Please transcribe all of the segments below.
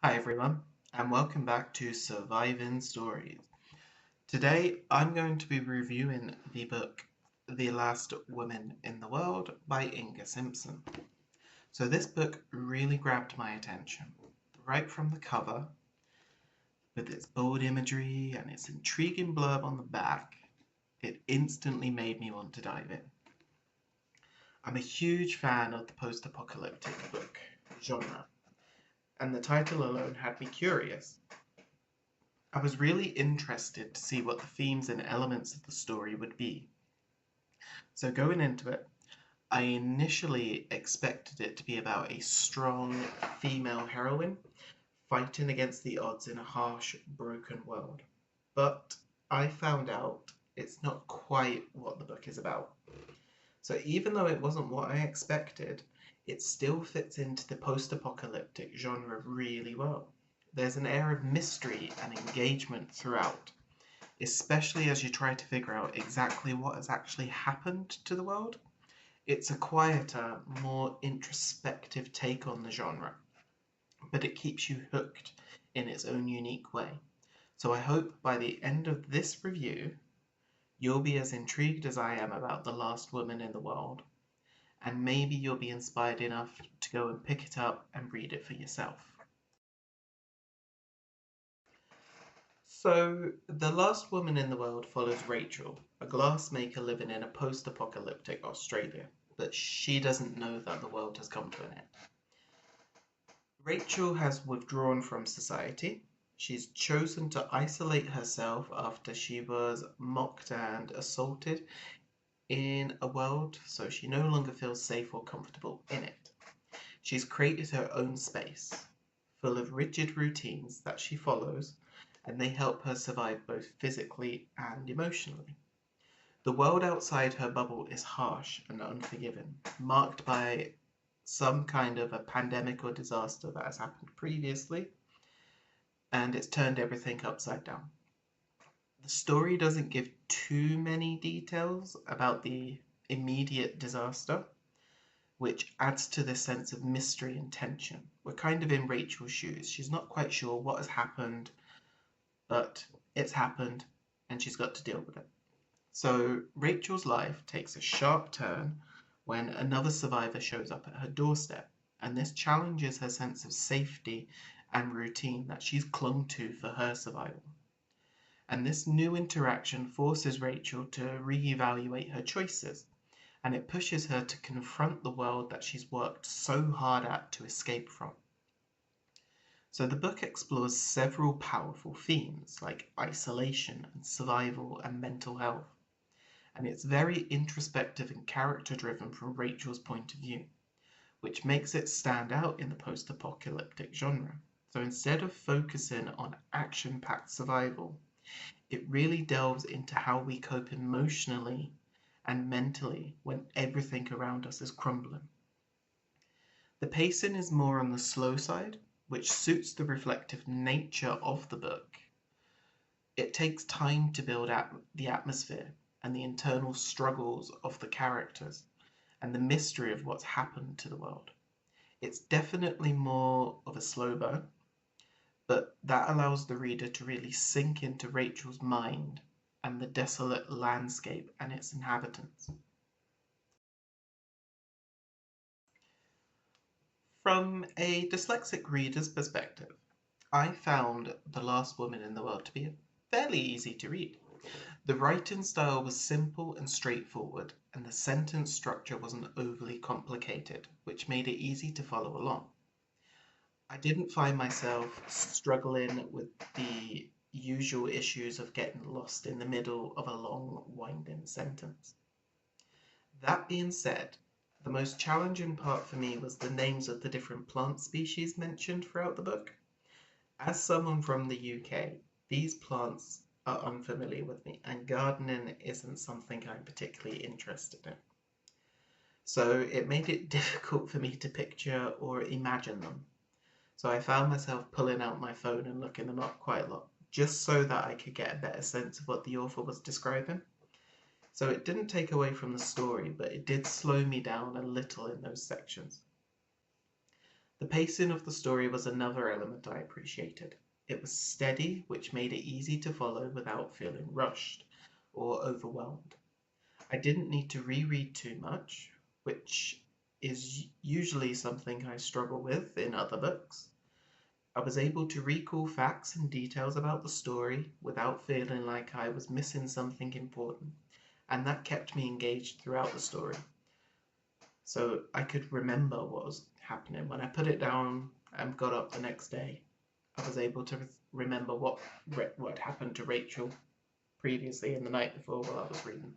Hi everyone, and welcome back to Surviving Stories. Today I'm going to be reviewing the book The Last Woman in the World by Inga Simpson. So this book really grabbed my attention. Right from the cover, with its bold imagery and its intriguing blurb on the back, it instantly made me want to dive in. I'm a huge fan of the post-apocalyptic book genre, and the title alone had me curious. I was really interested to see what the themes and elements of the story would be. So going into it, I initially expected it to be about a strong female heroine fighting against the odds in a harsh, broken world. But I found out it's not quite what the book is about. So even though it wasn't what I expected, it still fits into the post-apocalyptic genre really well. There's an air of mystery and engagement throughout, especially as you try to figure out exactly what has actually happened to the world. It's a quieter, more introspective take on the genre, but it keeps you hooked in its own unique way. So I hope by the end of this review, you'll be as intrigued as I am about The Last Woman in the World, and maybe you'll be inspired enough to go and pick it up and read it for yourself. So, The Last Woman in the World follows Rachel, a glassmaker living in a post-apocalyptic Australia, but she doesn't know that the world has come to an end. Rachel has withdrawn from society. She's chosen to isolate herself after she was mocked and assaulted in a world, so she no longer feels safe or comfortable in it. She's created her own space, full of rigid routines that she follows, and they help her survive both physically and emotionally. The world outside her bubble is harsh and unforgiving, marked by some kind of a pandemic or disaster that has happened previously, and it's turned everything upside down. The story doesn't give too many details about the immediate disaster, which adds to the sense of mystery and tension. We're kind of in Rachel's shoes. She's not quite sure what has happened, but it's happened and she's got to deal with it. So Rachel's life takes a sharp turn when another survivor shows up at her doorstep, and this challenges her sense of safety and routine that she's clung to for her survival. And this new interaction forces Rachel to reevaluate her choices, and it pushes her to confront the world that she's worked so hard at to escape from. So the book explores several powerful themes like isolation and survival and mental health, and it's very introspective and character driven from Rachel's point of view, which makes it stand out in the post-apocalyptic genre. So instead of focusing on action-packed survival, it really delves into how we cope emotionally and mentally when everything around us is crumbling. The pacing is more on the slow side, which suits the reflective nature of the book. It takes time to build up the atmosphere and the internal struggles of the characters and the mystery of what's happened to the world. It's definitely more of a slow burn, but that allows the reader to really sink into Rachel's mind and the desolate landscape and its inhabitants. From a dyslexic reader's perspective, I found The Last Woman in the World to be fairly easy to read. The writing style was simple and straightforward, and the sentence structure wasn't overly complicated, which made it easy to follow along. I didn't find myself struggling with the usual issues of getting lost in the middle of a long, winding sentence. That being said, the most challenging part for me was the names of the different plant species mentioned throughout the book. As someone from the UK, these plants are unfamiliar with me, and gardening isn't something I'm particularly interested in. So it made it difficult for me to picture or imagine them. So I found myself pulling out my phone and looking them up quite a lot, just so that I could get a better sense of what the author was describing. So it didn't take away from the story, but it did slow me down a little in those sections. The pacing of the story was another element I appreciated. It was steady, which made it easy to follow without feeling rushed or overwhelmed. I didn't need to reread too much, which is usually something I struggle with in other books. I was able to recall facts and details about the story without feeling like I was missing something important, and that kept me engaged throughout the story. So I could remember what was happening. When I put it down and got up the next day, I was able to remember what happened to Rachel previously in the night before while I was reading.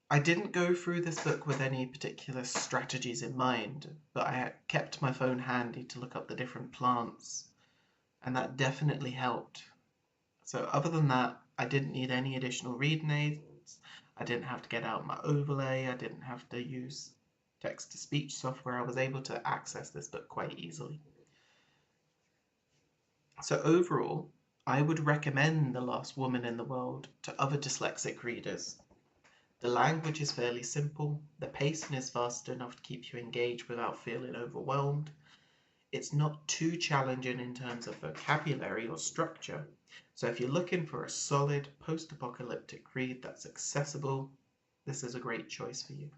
I didn't go through this book with any particular strategies in mind, but I kept my phone handy to look up the different plants, and that definitely helped. So other than that, I didn't need any additional reading aids. I didn't have to get out my overlay. I didn't have to use text-to-speech software. I was able to access this book quite easily. So overall, I would recommend The Last Woman in the World to other dyslexic readers. The language is fairly simple, the pacing is fast enough to keep you engaged without feeling overwhelmed. It's not too challenging in terms of vocabulary or structure, so if you're looking for a solid post-apocalyptic read that's accessible, this is a great choice for you.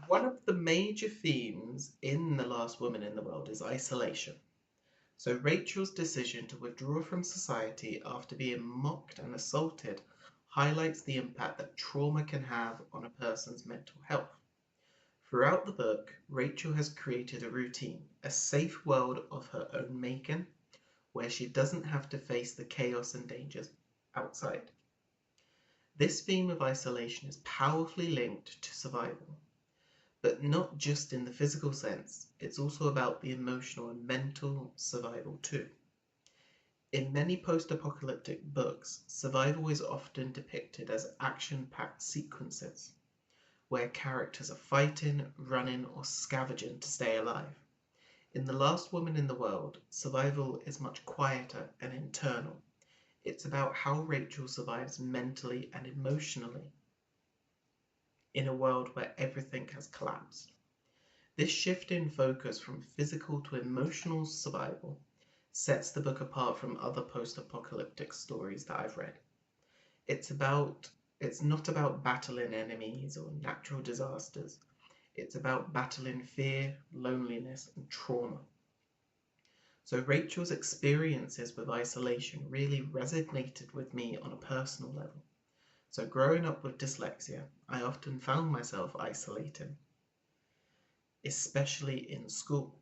One of the major themes in The Last Woman in the World is isolation. So Rachel's decision to withdraw from society after being mocked and assaulted highlights the impact that trauma can have on a person's mental health. Throughout the book, Rachel has created a routine, a safe world of her own making, where she doesn't have to face the chaos and dangers outside. This theme of isolation is powerfully linked to survival, but not just in the physical sense, it's also about the emotional and mental survival too. In many post-apocalyptic books, survival is often depicted as action-packed sequences, where characters are fighting, running, or scavenging to stay alive. In The Last Woman in the World, survival is much quieter and internal. It's about how Rachel survives mentally and emotionally in a world where everything has collapsed. This shift in focus from physical to emotional survival sets the book apart from other post-apocalyptic stories that I've read. It's not about battling enemies or natural disasters. It's about battling fear, loneliness, and trauma. So Rachel's experiences with isolation really resonated with me on a personal level. So growing up with dyslexia, I often found myself isolating, especially in school.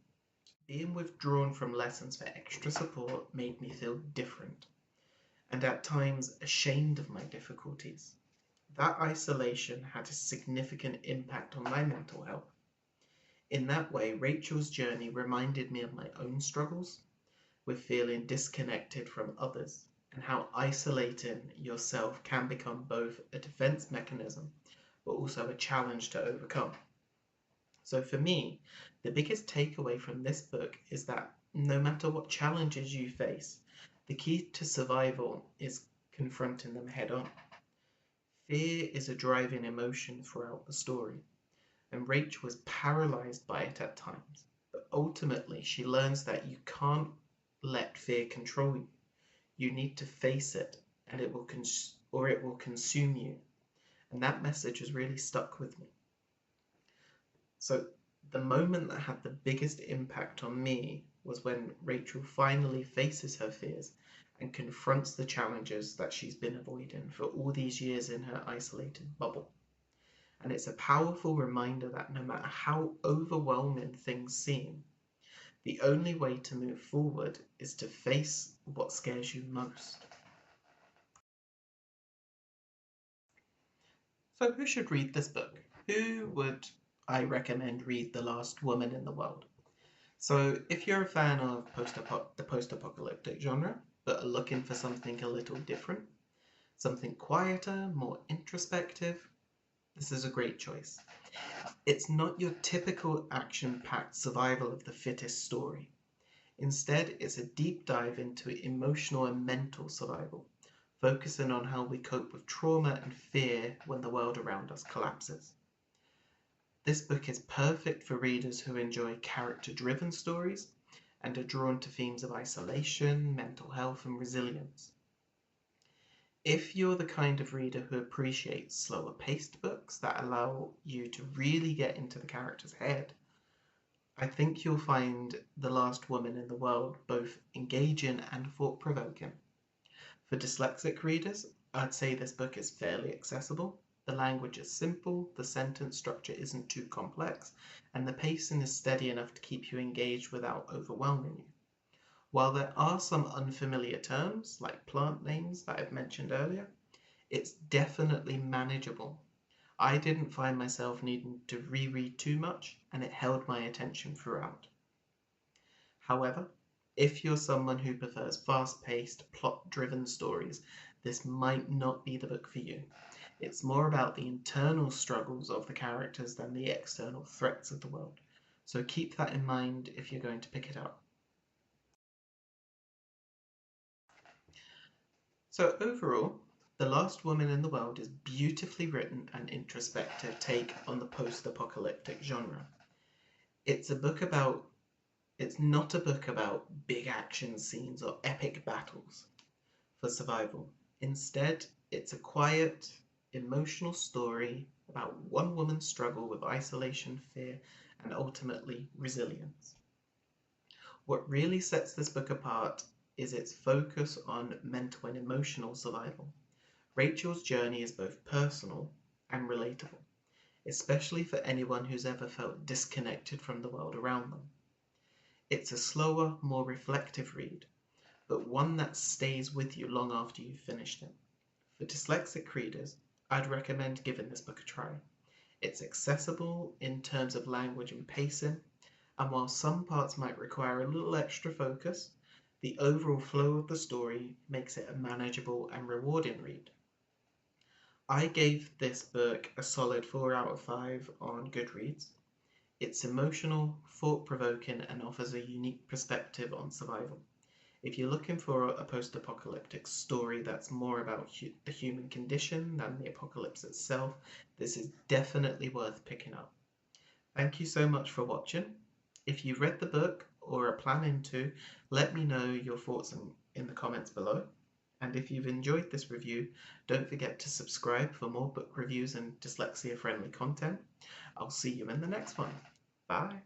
Being withdrawn from lessons for extra support made me feel different, and at times ashamed of my difficulties. That isolation had a significant impact on my mental health. In that way, Rachel's journey reminded me of my own struggles with feeling disconnected from others, and how isolating yourself can become both a defense mechanism but also a challenge to overcome. So for me, the biggest takeaway from this book is that no matter what challenges you face, the key to survival is confronting them head on. Fear is a driving emotion throughout the story, and Rachel was paralyzed by it at times. But ultimately, she learns that you can't let fear control you. You need to face it, and it will consume you. And that message has really stuck with me. So the moment that had the biggest impact on me was when Rachel finally faces her fears and confronts the challenges that she's been avoiding for all these years in her isolated bubble. And it's a powerful reminder that no matter how overwhelming things seem, the only way to move forward is to face what scares you most. So who should read this book? Who would I recommend read The Last Woman in the World? So if you're a fan of the post-apocalyptic genre, but are looking for something a little different, something quieter, more introspective, this is a great choice. It's not your typical action-packed survival of the fittest story. Instead, it's a deep dive into emotional and mental survival, focusing on how we cope with trauma and fear when the world around us collapses. This book is perfect for readers who enjoy character-driven stories and are drawn to themes of isolation, mental health, and resilience. If you're the kind of reader who appreciates slower paced books that allow you to really get into the character's head, I think you'll find The Last Woman in the World both engaging and thought-provoking. For dyslexic readers, I'd say this book is fairly accessible. The language is simple, the sentence structure isn't too complex, and the pacing is steady enough to keep you engaged without overwhelming you. While there are some unfamiliar terms, like plant names that I've mentioned earlier, it's definitely manageable. I didn't find myself needing to reread too much, and it held my attention throughout. However, if you're someone who prefers fast-paced, plot-driven stories, this might not be the book for you. It's more about the internal struggles of the characters than the external threats of the world. So keep that in mind if you're going to pick it up. So overall, The Last Woman in the World is beautifully written and introspective take on the post-apocalyptic genre. It's a book about It's not a book about big action scenes or epic battles for survival. Instead, it's a quiet, emotional story about one woman's struggle with isolation, fear, and ultimately resilience. What really sets this book apart is its focus on mental and emotional survival. Rachel's journey is both personal and relatable, especially for anyone who's ever felt disconnected from the world around them. It's a slower, more reflective read, but one that stays with you long after you've finished it. For dyslexic readers, I'd recommend giving this book a try. It's accessible in terms of language and pacing, and while some parts might require a little extra focus, the overall flow of the story makes it a manageable and rewarding read. I gave this book a solid 4 out of 5 on Goodreads. It's emotional, thought-provoking, and offers a unique perspective on survival. If you're looking for a post-apocalyptic story that's more about the human condition than the apocalypse itself, this is definitely worth picking up. Thank you so much for watching. If you've read the book or are planning to, let me know your thoughts in the comments below. And if you've enjoyed this review, don't forget to subscribe for more book reviews and dyslexia-friendly content. I'll see you in the next one. Bye.